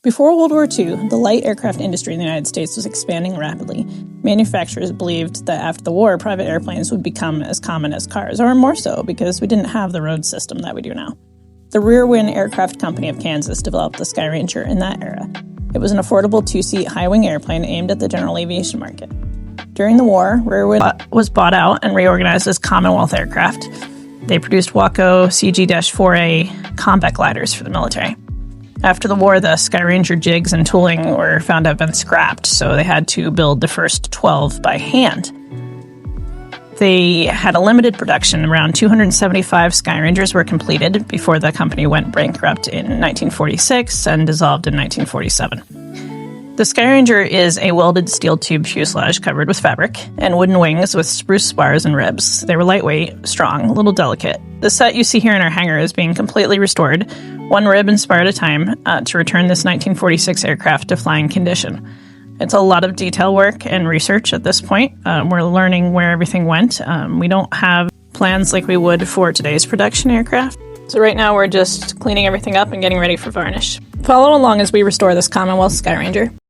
Before World War II, the light aircraft industry in the United States was expanding rapidly. Manufacturers believed that after the war, private airplanes would become as common as cars, or more so, because we didn't have the road system that we do now. The Rear Wing Aircraft Company of Kansas developed the Skyranger in that era. It was an affordable two-seat high-wing airplane aimed at the general aviation market. During the war, Rear Wing was bought out and reorganized as Commonwealth Aircraft. They produced Wausau CG-4A combat gliders for the military. After the war, the Skyranger jigs and tooling were found to have been scrapped, so they had to build the first 12 by hand. They had a limited production. Around 275 Skyrangers were completed before the company went bankrupt in 1946 and dissolved in 1947. The Skyranger is a welded steel tube fuselage covered with fabric and wooden wings with spruce spars and ribs. They were lightweight, strong, a little delicate. The set you see here in our hangar is being completely restored, one rib and spar at a time, to return this 1946 aircraft to flying condition. It's a lot of detail work and research at this point. We're learning where everything went. We don't have plans like we would for today's production aircraft. So right now we're just cleaning everything up and getting ready for varnish. Follow along as we restore this Commonwealth Skyranger.